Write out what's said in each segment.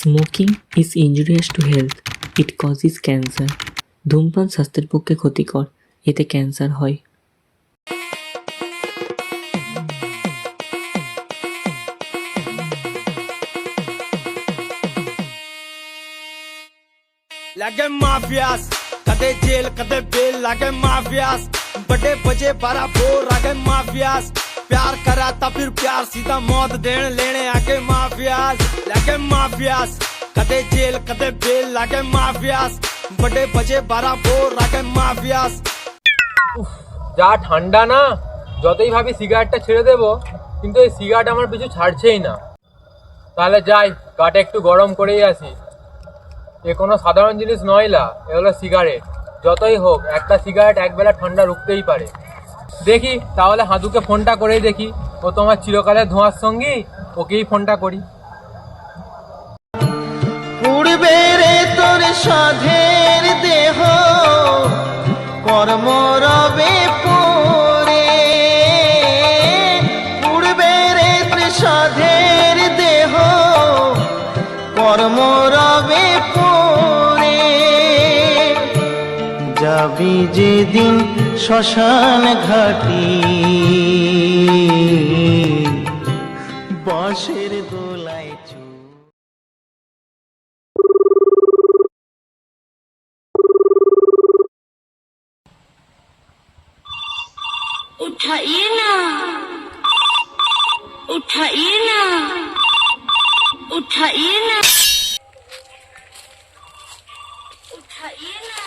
Smoking is injurious to health, it causes cancer. ধূমপান স্বাস্থ্যের পক্ষে ক্ষতিকর, এতে ক্যান্সার হয়। लागे माफियास कदे जेल कदे बेल लागे माफियास बड़े बजे बारा बोर लागे माफियास प्यार करा था फिर प्यार सीधा मौत देने लेने आगे माफियास लागे माफियास कदे जेल कदे बेल लागे माफियास बड़े बजे बारा बोर लागे माफियास। যা ঠান্ডা না, যতই ভাবি সিগারেটটা ছেড়ে দেবো, কিন্তু এই সিগারেট আমার পিছু ছাড়ছেই না। তাহলে যাই, গাটা একটু গরম করেই আসি। এ কোনো সাধারণ জিনিস নয়লা, এ হলো সিগারেট। যতই হোক, একটা সিগারেট একবেলা ঠান্ডা রুখতেই পারে। দেখি তাহলে হাদুকে ফোনটা করেই দেখি, ও তোমার চিরকালের ধোঁয়ার সঙ্গী, ওকেই ফোনটা করি। উড়বে রে তোর সাধের দেহ কর্ম রবে পরে, উড়বে রে তোর সাধের দেহ কর্ম রবে পরে, যাবি যেদিন শ্মশান ঘাটি বাঁশের দোলায় उठाइए ना, उठाइए ना, उठाइए ना, उठाइए ना,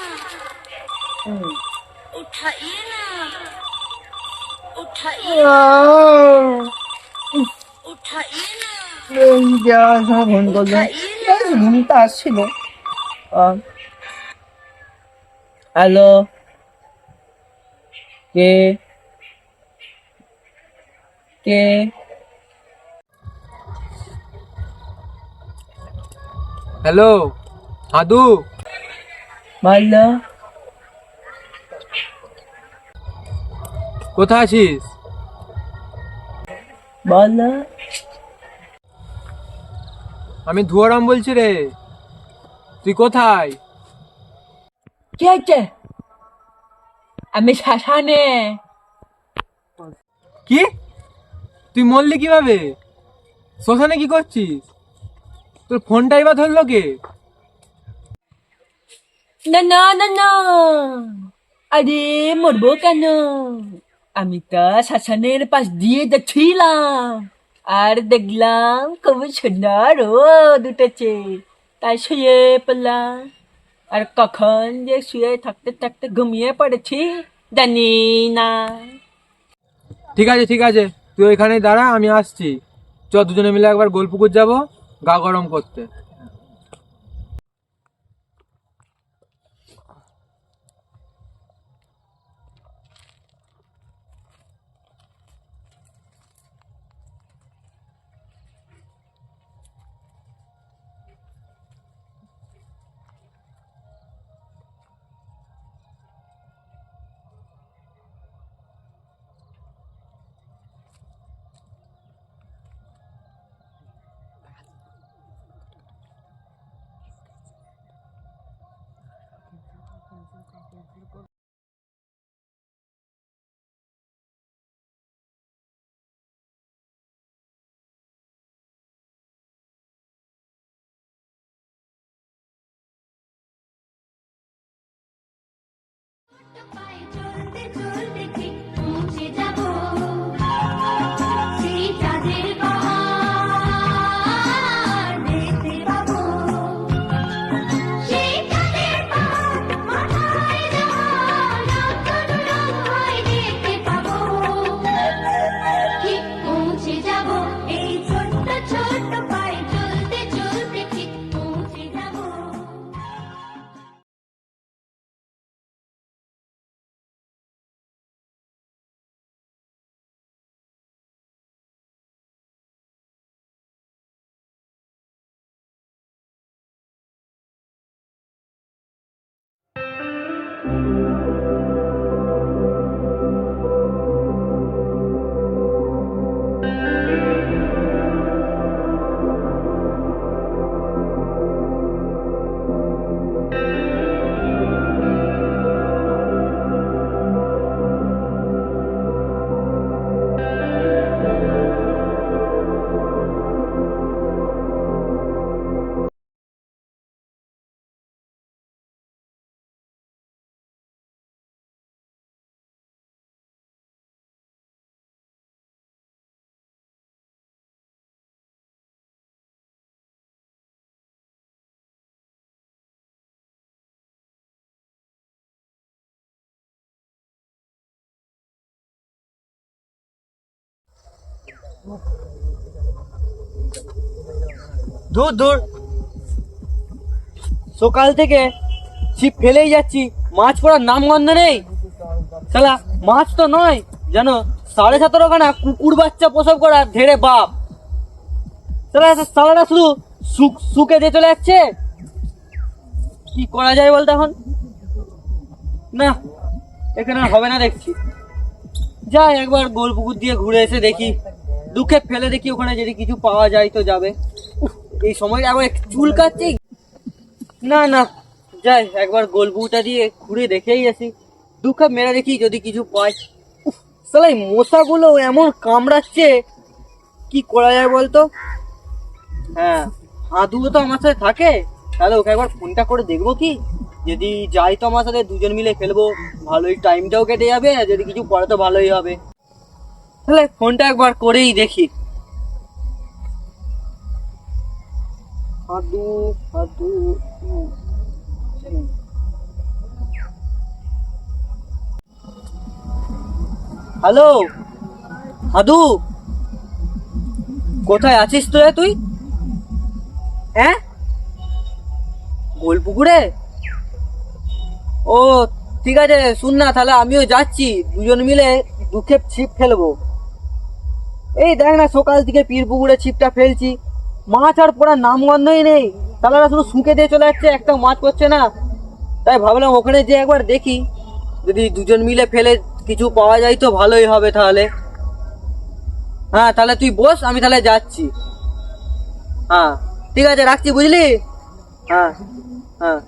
उठाइए ना, उठाइए ना, उठाइए ना, ঘুমটা আসছিল। হ্যালো, কে কে? হ্যালো হাদু, বলো, কোথায় আছিস? বলো। আমি ধুয়ারাম বলছি রে, তুই কোথায়? কে আছে? আমি শ্মশানে। কি? তুই মরলি কিভাবে? শ্মশানে কি করছিস? তোর ফোনটাই বা ধরলো কে? না না না না, আরে মরবো কেন? আমি তো শ্মশানের পাশ দিয়ে যাচ্ছিলাম, আর দেখলাম খুব সুন্দর রোদ উঠেছে, তাই শুয়ে পড়লাম। আর কখন যে শুয়ে থাকতে থাকতে ঘুমিয়ে পড়েছি জানি না। ঠিক আছে ঠিক আছে, তুই ওইখানেই দাঁড়া, আমি আসছি। চ দুজনে মিলে একবার গোলপুকুর যাবো গা গরম করতে। चलते चलते ठीक দূর দূর, সকাল থেকে ছিপ ফেলেই যাচ্ছি, মাছ পড়ার নাম গন্ধ নেই। শালা মাছ তো নয়, জানো 17.5 খানা কুকুর বাচ্চা প্রসব করা ধেড়ে বাপ। শালারা শুধু শুকে দিয়ে চলে যাচ্ছে। কি করা যায় বলতো এখন? না, এখানে আর হবে না দেখছি। যাই একবার গোলপুকুর দিয়ে ঘুরে এসে দেখি, দুঃখে ফেলে দেখি ওখানে যদি কিছু পাওয়া যায় তো যাবে। উফ, এই সময় আবার একটু চুল কাটছি। না না, যাই একবার গোলপুকুরটা দিয়ে ঘুরে দেখেই আসি, দুঃখে মেরে দেখি যদি কিছু পাই। উফ, শালা এই মশাগুলো এমন কামড়াচ্ছে, কি করা যায় বলতো? হ্যাঁ, হাদুও তো আমার সাথে থাকে, তাহলে ওকে একবার ফোনটা করে দেখবো কি, যদি যাই তো আমার সাথে দুজন মিলে খেলবো, ভালোই টাইমটাও কেটে যাবে, আর যদি কিছু পড়ে তো ভালোই হবে। তাহলে ফোনটা একবার করেই দেখি। হাদু হাদু, হ্যালো হাদু, কোথায় আছিস তোরা তুই? হ্যাঁ, গোলপুকুরে? ও ঠিক আছে, শুন না, তাহলে আমিও যাচ্ছি, দুজন মিলে দুঃখে ছিপ ফেলবো। এই দেখ না, সকাল থেকে পীর পুকুরে ছিপটা ফেলছি, মাছ আর পড়ার নামগন্ধই নেই। তাহলে শুধু শুকে দিয়ে চলে যাচ্ছে, একটা মাছ পড়ছে না। তাই ভাবলাম ওখানে যে একবার দেখি, যদি দুজন মিলে ফেলে কিছু পাওয়া যায় তো ভালোই হবে তাহলে। হ্যাঁ, তাহলে তুই বস, আমি তাহলে যাচ্ছি। হ্যাঁ ঠিক আছে, রাখছি, বুঝলি? হ্যাঁ হ্যাঁ।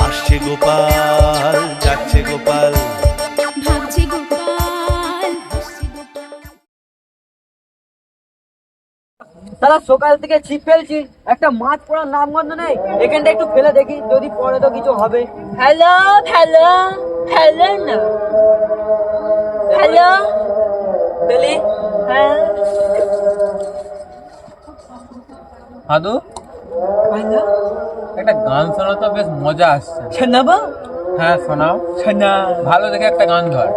আসছে গোপাল, যাচ্ছে গোপাল, ভাবছি গোপাল, হাসছি গোপাল। তারা সকাল থেকে ছিপ ফেলছি, একটা মাছ পড়ার নামগন্ধ নেই। এখানটা একটু ফেলে দেখি, যদি পড়ে তো কিছু হবে। হ্যালো হ্যালো হ্যালো, না হ্যালো ফেলি। হ্যাঁ হাদু, হ্যালো, একটা গান শোনা তো, বেশ মজা আসছে। শোনাবো? হ্যাঁ শোনাও, শোনা। ভালো দেখে একটা গান ধর।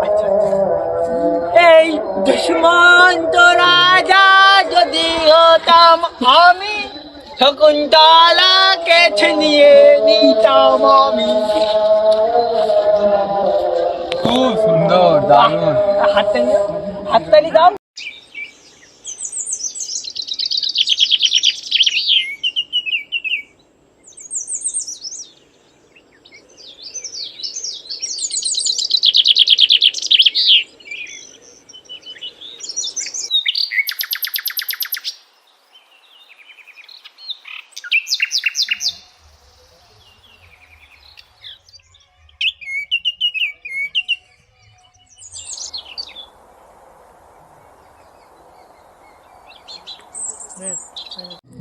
এই দুশ্মন তো রাজা যদি হতাম আমি, শকুন্তলাকে ছিনিয়ে নিতাম আমি। খুব সুন্দর, দারুণ। হাততালি, হাততালি দাও।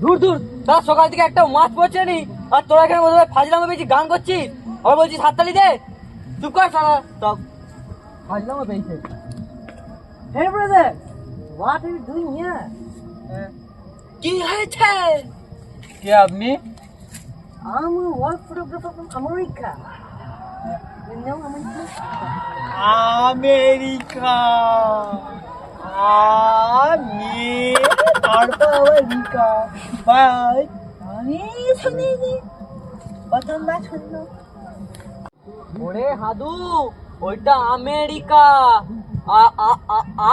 দূর দূর, তার সকাল থেকে একটা মাছ পড়ছে নি, আর তোরা এখানে বোধহয় ফাজলামো বেশি গান করছিস, আবার বলছিস হাততালি দে। চুপ কর সারা টক হাজলামো পেয়েছে। Hey brother, what are you doing here? কি হয়েছে? কে আপনি? I'm a world photographer from America. You know America? America. America. ভাই আমি শুনিনি। পছন্দ শুনলো। ওরে হাদু, ওইটা আমেরিকা।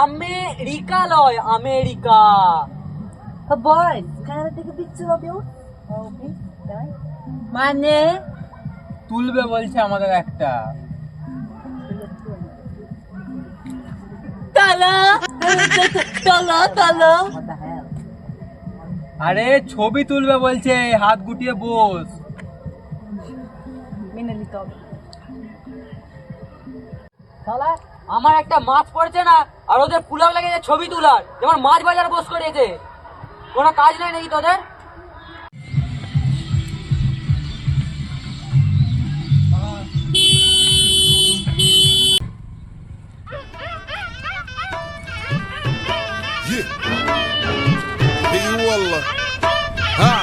আমেরিকা লয়, America. Boy, can I take a picture of you? Okay, done. মানে তুলবে বলছে আমাদের একটা। তালা তালা তালা। আরে ছবি তুলবে বলছে, হাত গুটিয়ে বস। শালা আমার একটা মাছ পড়েছে না, আর ওদের পুলাও লেগেছে ছবি তোলার, যেমন মাছ বাজার বস করেছে। কোনো কাজ নাই নাকি তোদের? اي والله ها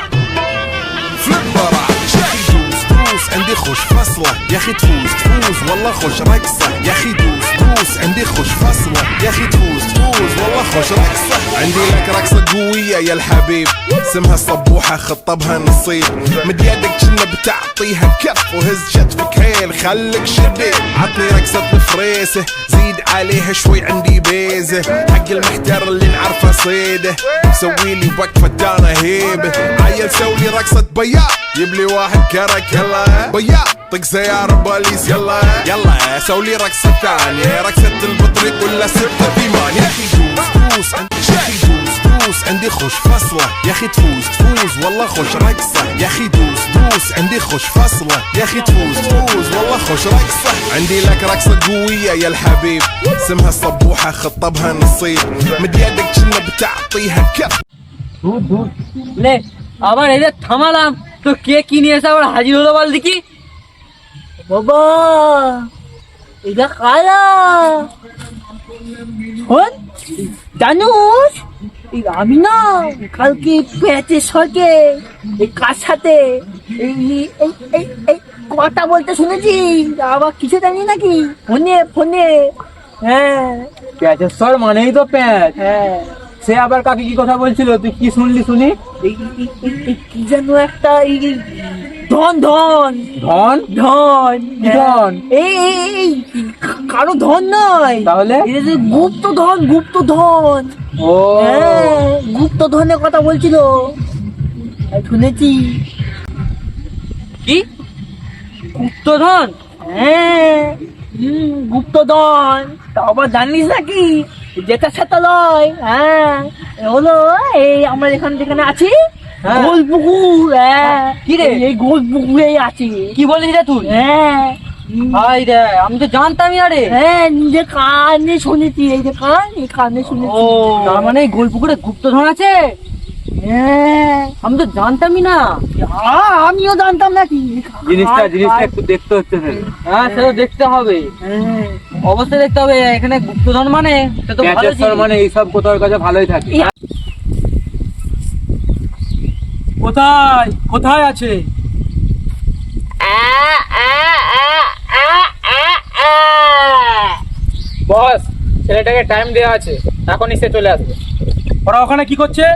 فليب مرة يا اخي دوس دوس عندي خوش فصلة يا اخي تفوز تفوز والله خوش رقصة يا اخي دوس دوس عندي خوش فصلة يا اخي تفوز تفوز والله خوش رقصة عندي لك رقصة قوية يا الحبيب اسمها الصبوحة خطبها نصيب مد يدك كنا بتعطيها كف وهز شتفك هيل خليك شديد عطني رقصة الفريسة زيد عليها شوي عندي بيزة حق المحتر اللي نعرفه صيده سوي لي وقفة دانا هيبة عيل سوي رقصة بياض يبلي واحد كرك يلا بياض طق سيارة بوليس يلا يلا سوي رقصة ثانية رقصة البطريق ولا ستة ثمان يا اخي دوس دوس يا اخي دوس دوس عندي خوش فصلة يا اخي تفوز تفوز والله خوش رقصة يا اخي دوس دوس عندي خوش فصلة يا اخي تفوز تفوز والله خوش رقصة عندي لك رقصة قوية يا الحبيب اسمها الصبوحة خطبها نصيب مد يدك كنا بتعطيها كف লে আবার এদের থামালাম তো কে কি নিয়ে এসে আবার হাজির হলো বল দেখি। বাবা এটা কারা? শোন জানুস, আমি না কালকে পেঁচের সঙ্গে এই কার সাথে এই এই এই এই কথা বলতে শুনেছি, আবার কিছু জানি নাকি ফোনে ফোনে। হ্যাঁ প্যাচেশ্বর মানেই তো প্যাচ। হ্যাঁ সে আবার কাকে কি কথা বলছিল, তুই কি শুনলি শুনি? কি যেন একটা ধন ধন ধন ধন কি ধন? এই কারো ধন নয়, তাহলে এটা যে গুপ্ত ধন, গুপ্ত ধন। ও হ্যাঁ গুপ্ত ধনের কথা বলছিল শুনেছি। কি গুপ্তধন? হ্যাঁ গুপ্তধন। তা আবার জানিস নাকি যেটা সেটা লয়। হ্যাঁ হলো এই আমরা যেখানে আছি গোলপুকুর। হ্যাঁ কি রে এই গোলপুকুরেই আছি। কি বলিস রে তুই? হ্যাঁ ভাই রে আমি তো জানতামই না রে। হ্যাঁ নিজে কানে শুনেছি, এই যে কানে শুনেছি। ও তার মানে গোলপুকুরে গুপ্তধন আছে? হ্যাঁ আমি তো জানতামই না। আমিও জানতাম নাকি। জিনিসটা একটু দেখতে হচ্ছে। হ্যাঁ সেটা দেখতে হবে, অবশ্যই দেখতে হবে। এখানে গুপ্তধন মানে সে তো ভালো প্যাচেশ্বর মানে এইসব কোথাও কাছে ভালোই থাকে। কোথায় কোথায় আছে? বস ছেলেটাকে টাইম দেওয়া আছে, এখনই সে চলে আসবে। ওরা ওখানে কি করছে?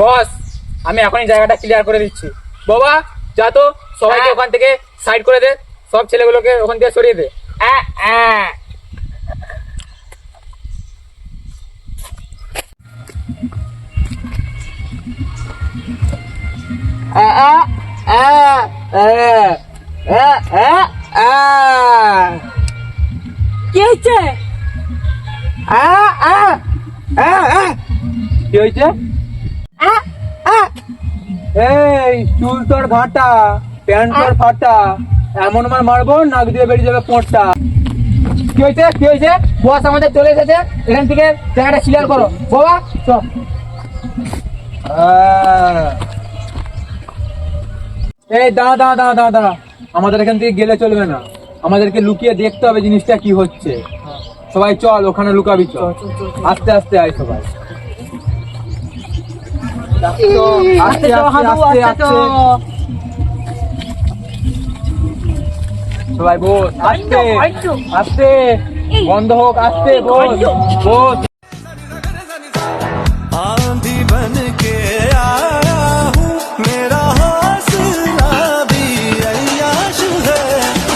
বস আমি এখনই জায়গাটা ক্লিয়ার করে দিচ্ছি। বাবা যা তো সবাইকে ওখান থেকে সাইড করে দে, সব ছেলেগুলোকে ওখান থেকে সরিয়ে দে। কি হয়েছে? কি হয়েছে? এই চুল তোর ঘাটা, প্যান্ট তোর ফাটা, এমন মারবো নাক দিয়ে বেরিয়ে যাবে পোঁটটা। কি হয়েছে কি হয়েছে? বস আমাদের চলে এসেছে, এখান থেকে জায়গাটা ক্লিয়ার করো। বাবা চল। এই দাঁড়া দাঁড়া দাঁড়া দাঁড়া দাঁড়া আমাদের এখান থেকে গেলে চলবে না, আমাদেরকে লুকিয়ে দেখতে হবে জিনিসটা কি হচ্ছে। সবাই চল ওখানে লুকাবি, চল আস্তে আস্তে আয় সবাই, আস্তে আস্তে আস্তে আস্তে সবাই বস, আস্তে আস্তে বন্ধ হোক, আস্তে বস বস। आंधी बन के आया हूँ, मेरा हौसला भी अय्याश है।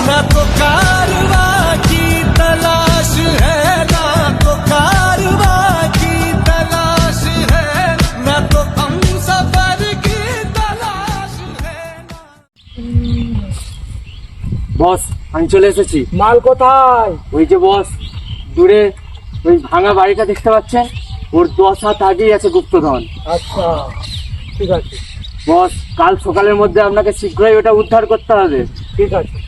ना तो कारवा की तलाश है, ना तो कारवा की तलाश है, ना तो हम सफर की तलाश है। বস আমি চলে এসেছি। মাল কোথায়? ওই যে বস দূরে ওই ভাঙা বাড়িটা দেখতে পাচ্ছেন, ওর 10 হাত আগেই আছে গুপ্তধন। আচ্ছা ঠিক আছে বস, কাল সকালের মধ্যে আপনাকে শীঘ্রই ওটা উদ্ধার করতে হবে। ঠিক আছে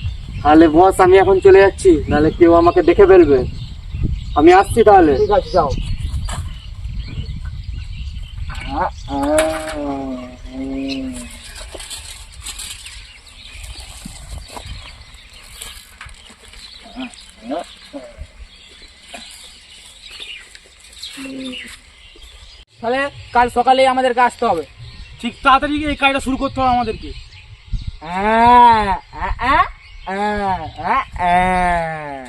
তাহলে বস আমি এখন চলে যাচ্ছি, নাহলে কেউ আমাকে দেখে ফেলবে। আমি আসছি তাহলে। ঠিক আছে যাও। তাহলে কাল সকালে আমাদেরকে আসতে হবে। ঠিক তাড়াতাড়ি এই কাজটা শুরু করতে হবে আমাদেরকে।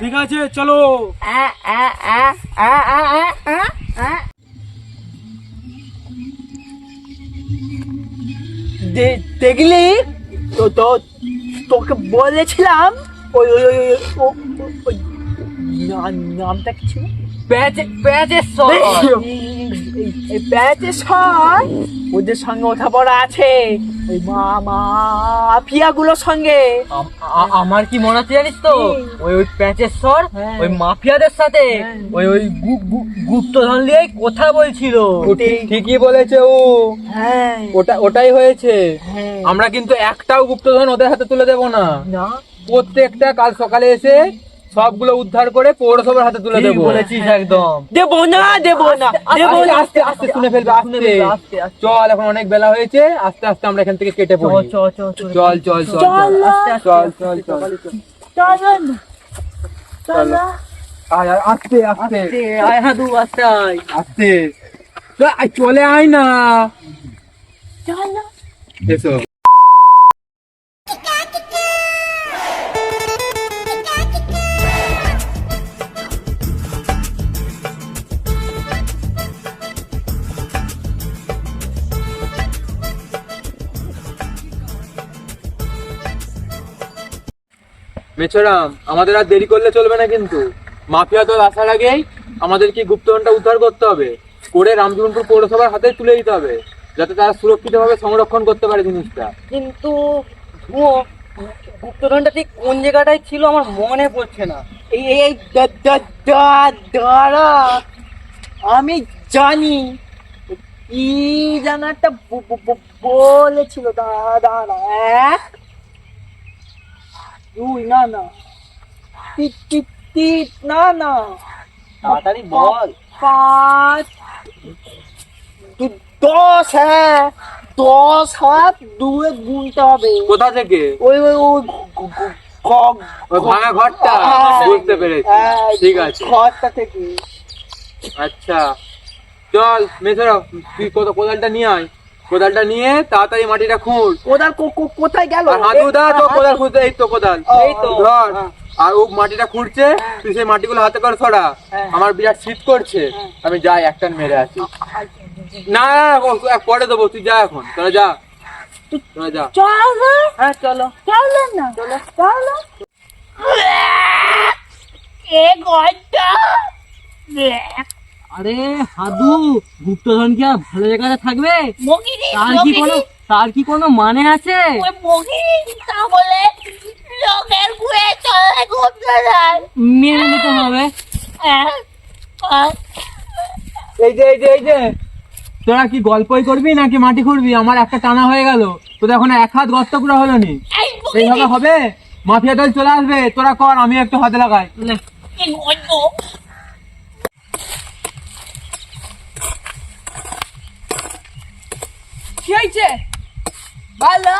ঠিক আছে চলো। দেখলি তো তো তোকে বলেছিলাম ওই ওই ওই ওই- ওই নামটা কি ছিল? ওদের সঙ্গে ওঠা পড়া আছে ওই মাফিয়া গুলোর সঙ্গে। আমার কি মনে আছে জানিস তো, ওই ওই প্যাচেশ্বর ওই মাফিয়াদের সাথে ওই ওই গুপ্তধন নিয়ে কথা বলছিল। ঠিকই বলেছে ও, হ্যাঁ ওটাই হয়েছে। হ্যাঁ। আমরা কিন্তু একটাও গুপ্তধন ওদের হাতে তুলে দেব না, না প্রত্যেকটা কাল সকালে এসে সবগুলো উদ্ধার করে পৌরসভার হাতে তুলে দেবো। বলেছিস একদম। দেবো না দেবো না দেবো না। আস্তে আস্তে শুনে ফেলবে, আস্তে চল, এখন অনেক বেলা হয়েছে, আস্তে আস্তে আমরা এখান থেকে কেটে পড়ি। চল চল চল চল চল চল চল আয় আয়, আস্তে আস্তে আয় হাদু আস্তে আয়। আস্তে চলে আয় না। চল না। এসো। মেছরাম, আমাদের আর দেরি করলে চলবে না, কিন্তু মাফিয়া দল আসার আগেই আমাদেরকে গুপ্তধনটা উদ্ধার করতে হবে, করে রামজীবনপুর পৌরসভার হাতে তুলে দিতে হবে, যাতে তারা সুরক্ষিতভাবে সংরক্ষণ করতে পারে জিনিসটা। কিন্তু গুপ্তধনটা ঠিক কোন জায়গাটায় ছিল আমার মনে পড়ছে না। এই এই দাঁড়া, আমি জানি কি যেন একটা বলেছিল। দাঁড়া 1 2 না না 3 না না তাড়াতাড়ি বল 5 10। হ্যাঁ 10 হাত 2 গুনতে হবে। কোথা থেকে? ওই ওই ওই ওই ভাঙা ঘরটা? বুঝতে পেরেছি, ঠিক আছে ঘরটা থেকে। আচ্ছা চল মেছরাম, তুই কোদালটা নিয়ে আয়, কোদালটা নিয়ে তাড়াতাড়ি মাটিটা খুঁড়। কোদাল কোথায় গেল? আর হাতু দা তো কোদাল খুঁজতে, এই তো কোদাল, এই তো ধর। আর ও মাটিটা খুঁড়ছে, তুই সেই মাটিগুলো হাতে করে ছড়া। আমার বিরাট শীত করছে, আমি যাই একটান মেরে আসি। না পরে দেবো, তুই যা এখন, তোরা যা তোরা যা। চল। হ্যাঁ চলো চলো না চলো চলো। আরে হাদু, গুপ্তধন কি আর ভালো জায়গায় থাকবে? তার কি কোনো মানে আছে? মেনে নিতে হবে। এই যে এই যে এই যে, তোরা কি গল্পই করবি নাকি মাটি খুঁড়বি? আমার একটা টানা হয়ে গেল, তোদের এখন 1 হাত গর্ত করে হলো নি। এইভাবে হবে? মাফিয়া দল চলে আসবে, তোরা কর, আমি একটু হাতে লাগাই। কি হয়েছে? ভালো।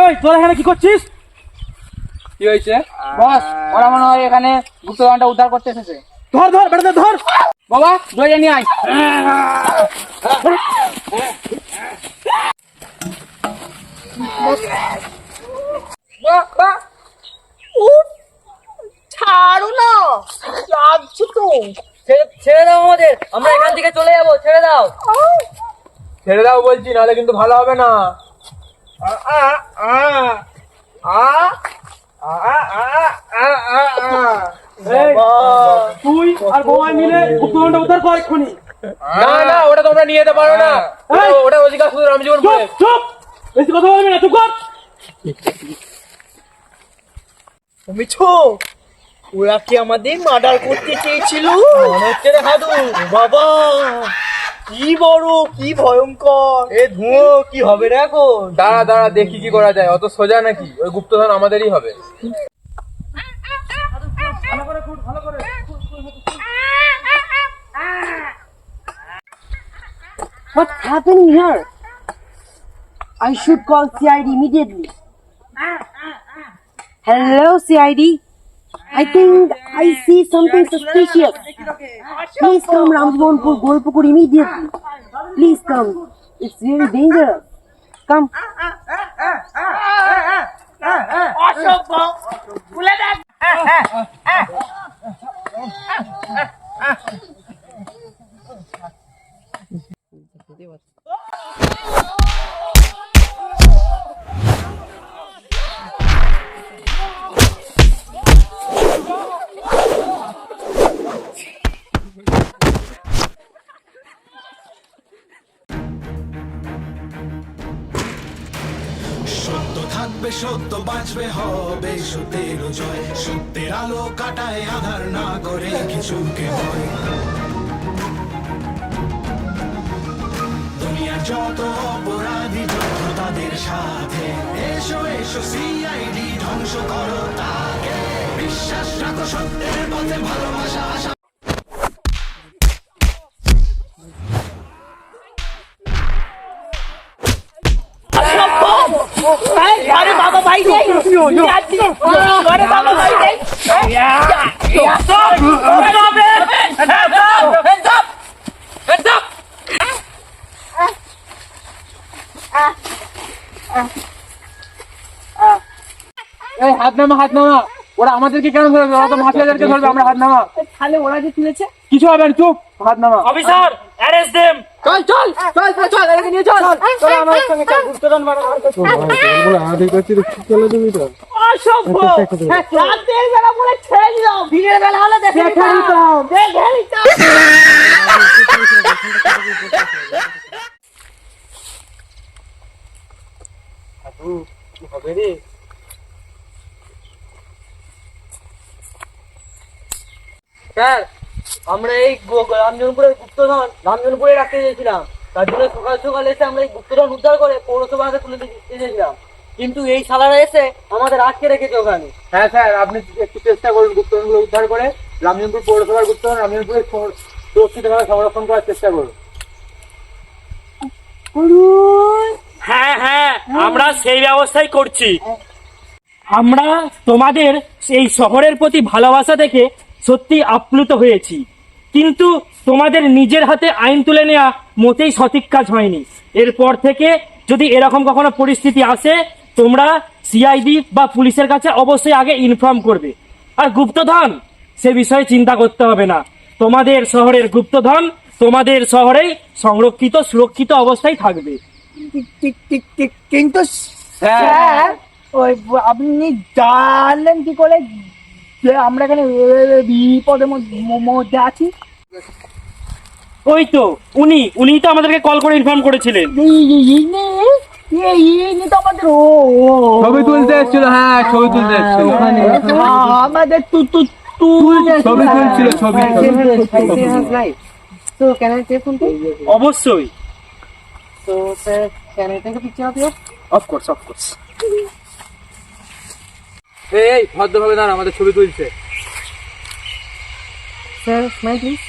এই তোরা এখানে কি করছিস? কি হয়েছে? বস, ওরা মনে হয় এখানে গুপ্তধনটা উদ্ধার করতে এসেছে। ধর ধর বেটা ধর বাবা, ধরে নিয়ে আয়। ছাড়ো না, লাগছে তো। ছেড়ে দাও আমাদের, আমরা এখান থেকে চলে যাবো, ছেড়ে দাও। ছেড়ে দাও বলছি, নাহলে কিন্তু ভালো হবে না। তুই আর বোমা মিলে গুপ্তধনটা উদ্ধার কর এক্ষুনি। না না, ওটা তোমরা নিয়ে যেতে পারো না। ওটা অধিকার শুধু রামজীবনপুরে। চুপ, বেশি কথা বলবি না, চুপ কর। মিছো, ওরা কি আমাদের মার্ডার করতে চেয়েছিল? মনে হচ্ছে রে হাদু। বাবা, কি বড়, কি ভয়ঙ্কর এ ধুঁয়ো, কি হবে রে এখন? দাঁড়া দাঁড়া, দেখি কি করা যায়। অত সোজা নাকি? ওই গুপ্তধন আমাদেরই হবে। What's happening here? I should call CID immediately. Hello, CID. I think I see something suspicious. Please come Ramjibonpur, Golpukur immediately. Please come. It's very dangerous. Come. সত্য থাকবে, সত্য বাঁচবে, হবে সত্যের জয়। সত্যের আলো কাটায় আধার, না করে কিছুকে ভয়। দুনিয়ার যত অপরাধী যত তাদের সাথে, এসো এসো সিআইডি, ধ্বংস করো তাকে। বিশ্বাস রাখো সত্যের পথে, ভালোবাসা আশা। আরে বাবা ভাই নেই, আরে বাবা ভাই নেই। এই হাত নামা, হাত নামা। ওরা আমাদেরকে কেন ধরবে? ওরা তো মাফিয়াদেরকে ধরবে। আমরা হাত নামা। তাহলে ওরা যে তুলেছে, কিছু হবে না, চুপ, হাত নামা। Officer, arrest them. চল চল চল চল চল, এখানে নিয়ে চল। চল আমার সঙ্গে চল, গুপ্তধন বার করতে। অসম্ভব। রাতের বেলা বলে ছেড়ে দিলাম, দিনের বেলা হলে দেখে নিতাম, দেখে নিতাম। হবে রে। স্যার, আমরা এই রামজনপুরের গুপ্তধন রামজনপুরে রাখতে চেয়েছিলাম। তার জন্য সকাল সকাল এসে আমরা এই গুপ্তধন উদ্ধার করে পৌরসভা হাতে তুলে দিতে চেয়েছিলাম, কিন্তু এই শালারা এসে আমাদের আটকে রেখেছে ওখানে। হ্যাঁ স্যার, আপনি একটু চেষ্টা করুন গুপ্তধনগুলো উদ্ধার করে রামজনপুর পৌরসভার গুপ্তধন রামজনপুরে সুরক্ষিতভাবে সংরক্ষণ করার চেষ্টা করুন। হ্যাঁ হ্যাঁ, আমরা সেই ব্যবস্থাই করছি। আমরা তোমাদের এই শহরের প্রতি ভালোবাসা দেখে সত্যি আপ্লুত হয়েছি, কিন্তু তোমাদের নিজের হাতে আইন তুলে নেওয়া মোটেই সঠিক কাজ হয়নি। এরপর থেকে যদি এরকম কখনো পরিস্থিতি আসে, তোমরা সিআইডি বা পুলিশের কাছে অবশ্যই আগে ইনফর্ম করবে। আর গুপ্তধন, সে বিষয়ে চিন্তা করতে হবে না। তোমাদের শহরের গুপ্তধন তোমাদের শহরেই সংরক্ষিত সুরক্ষিত অবস্থায় থাকবে। কিন্তু স্যার, ওই আপনি জানলেন কি করে যে আমরা এখানে বিপদের মধ্যে আছি? ওই তো উনি তো আমাদেরকে কল করে ইনফর্ম করেছিলেন। তো আমাদের ছবি তুলতে এসেছিল। হ্যাঁ, ছবি তুলতে এসেছিল। আমাদের ছবি তুলছিল, ছবি। So can I take one? অবশ্যই। So sir, can I take a picture of you? Of course, of course. এই ভদ্রভাবে দাঁড়া, আমাদের ছবি তুলছে। Sir, smile please.